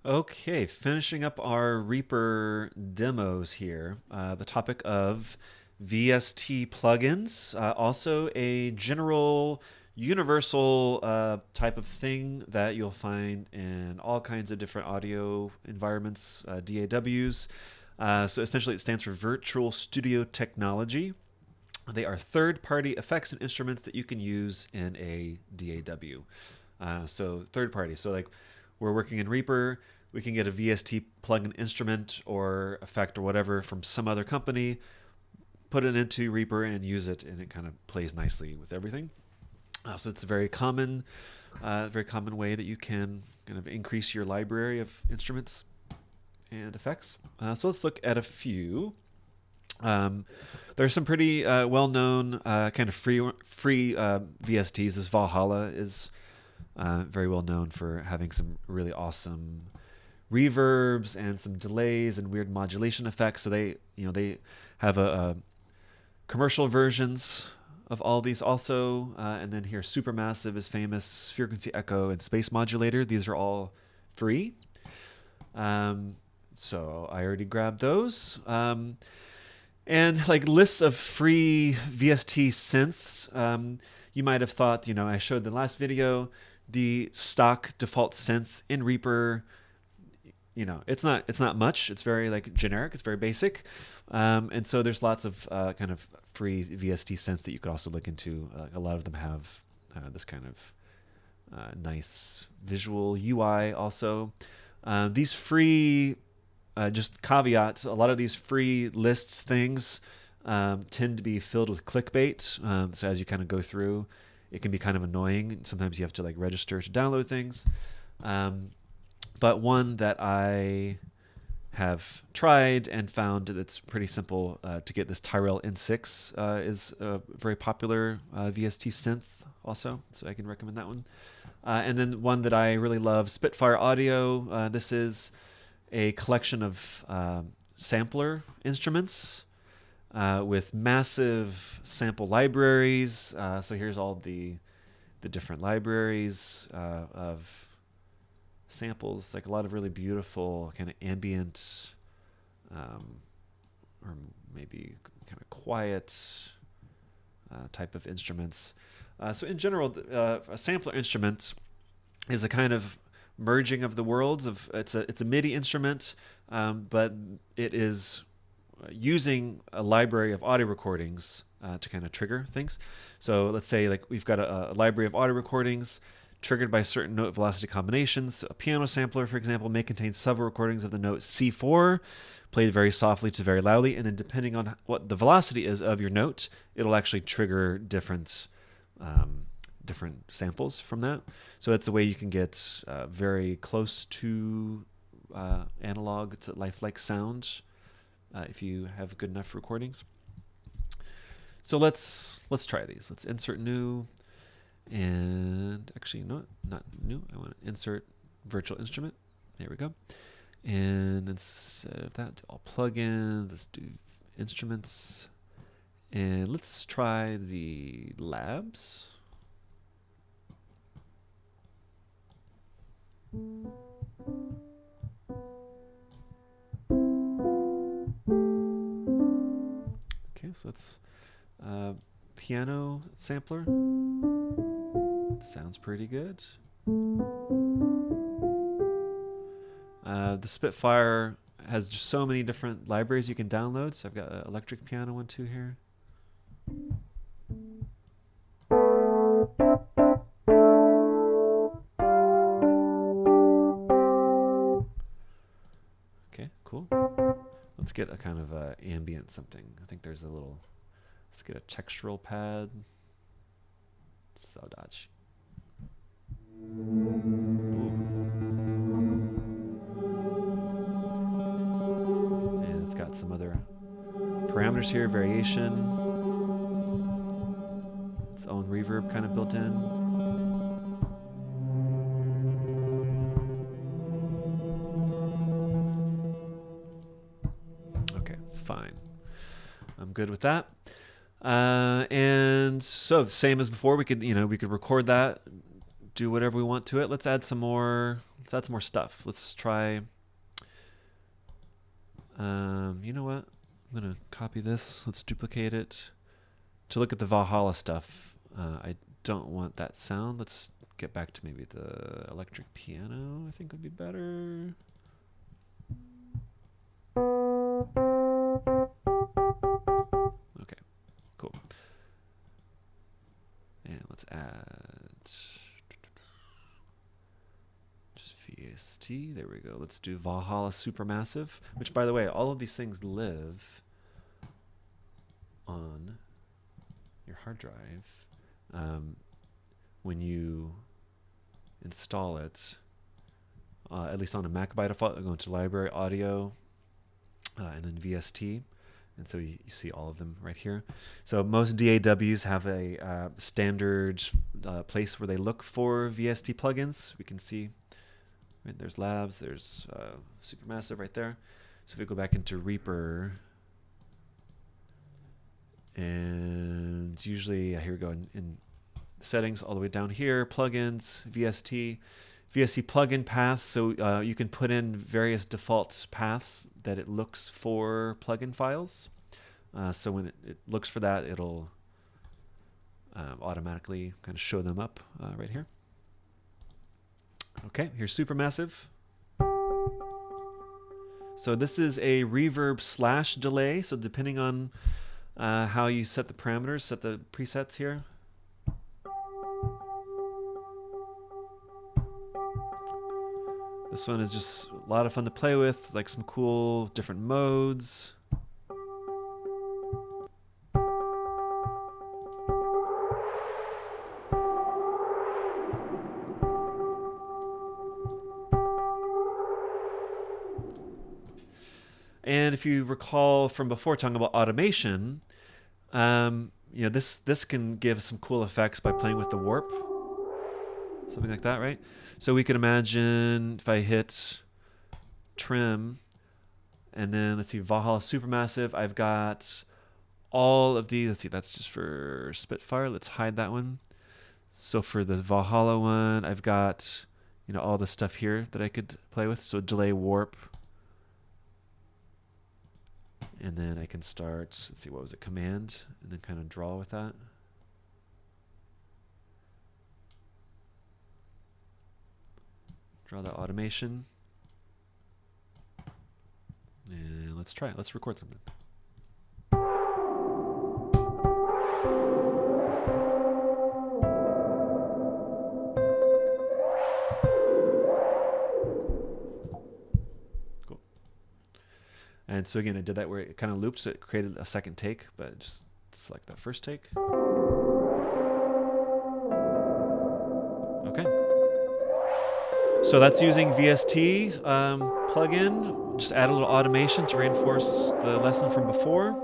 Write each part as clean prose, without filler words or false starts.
Okay, finishing up our Reaper demos here. The topic of VST plugins, also a general, universal type of thing that you'll find in all kinds of different audio environments, DAWs. So essentially, it stands for Virtual Studio Technology. They are third-party effects and instruments that you can use in a DAW. So third party. So like we're working in Reaper, we can get a VST plugin instrument or effect or whatever from some other company, put it into Reaper and use it, and it kind of plays nicely with everything. So it's a very common way that you can kind of increase your library of instruments and effects. So let's look at a few. Um, there's some pretty well-known kind of free VSTs. This Valhalla is very well known for having some really awesome reverbs and some delays and weird modulation effects. So they have a commercial versions of all these also. And then here, Supermassive is famous, frequency echo and space modulator. These are all free. So I already grabbed those. And like lists of free VST synths, you might have thought, I showed the last video, the stock default synth in Reaper, it's not much. It's very like generic. It's very basic, and so there's lots of kind of free VST synth that you could also look into. A lot of them have this kind of nice visual UI. Also, these free, just caveats. A lot of these free lists things tend to be filled with clickbait. So as you kind of go through, it can be kind of annoying. Sometimes you have to like register to download things. But one that I have tried and found that's pretty simple to get, this Tyrell N6 is a very popular VST synth also, so I can recommend that one. And then one that I really love, Spitfire Audio. This is a collection of sampler instruments with massive sample libraries. So here's all the different libraries of samples, like a lot of really beautiful kind of ambient or maybe kind of quiet type of instruments. So in general, a sampler instrument is a kind of merging of the worlds. It's a MIDI instrument, but it is using a library of audio recordings to kind of trigger things. So let's say like we've got a library of audio recordings triggered by certain note velocity combinations. A piano sampler, for example, may contain several recordings of the note C4, played very softly to very loudly, and then depending on what the velocity is of your note, it'll actually trigger different samples from that. So it's a way you can get very close to analog to lifelike sound if you have good enough recordings. So let's try these. Let's insert new. And actually, no, not new. I want to insert virtual instrument. There we go. And instead of that, all plugins. Let's do instruments. And let's try the labs. Okay, so let's piano sampler. Sounds pretty good. The Spitfire has just so many different libraries you can download. So I've got an electric piano one too here. Okay, cool. Let's get a kind of ambient something. I think there's a little. Let's get a textural pad. Saudade. And it's got some other parameters here, variation, its own reverb kind of built in. Okay, fine. I'm good with that. And so same as before, we could record that, do whatever we want to it. Let's add some more that's more stuff. Let's try. You know what? I'm gonna copy this. Let's duplicate it. To look at the Valhalla stuff, I don't want that sound. Let's get back to maybe the electric piano. I think would be better. Okay, cool. And let's add just VST. There we go. Let's do Valhalla Supermassive, which, by the way, all of these things live on your hard drive. When you install it, at least on a Mac by default, go into Library, Audio, and then VST. And so you see all of them right here. So most DAWs have a standard place where they look for VST plugins. We can see, right, there's Labs, there's Supermassive right there. So if we go back into Reaper, and usually, here we go in settings all the way down here, plugins, VST plugin paths. So you can put in various default paths that it looks for plugin files. So when it looks for that, it'll automatically kind of show them up right here. Okay, here's Supermassive. So this is a reverb / delay. So depending on how you set the parameters, set the presets here. This one is just a lot of fun to play with, like some cool different modes. And if you recall from before talking about automation, this can give some cool effects by playing with the warp. Something like that, right? So we could imagine if I hit trim, and then let's see, Valhalla Supermassive, I've got all of these. Let's see, that's just for Spitfire. Let's hide that one. So for the Valhalla one, I've got, all the stuff here that I could play with. So delay, warp. And then I can start, let's see, what was it, command, and then kind of draw with that. Draw that automation. And let's try it. Let's record something. Cool. And so again, I did that where it kind of looped, so it created a second take, but just select that first take. Okay. So that's using VST plugin. Just add a little automation to reinforce the lesson from before.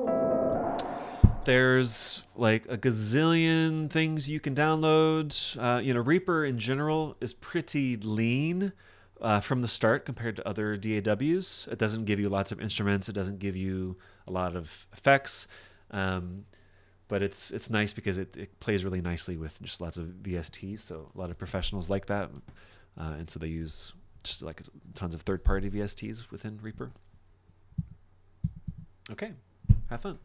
There's like a gazillion things you can download. Reaper in general is pretty lean from the start compared to other DAWs. It doesn't give you lots of instruments. It doesn't give you a lot of effects. But it's nice because it plays really nicely with just lots of VSTs. So a lot of professionals like that. And so they use just like tons of third-party VSTs within Reaper. Okay, have fun.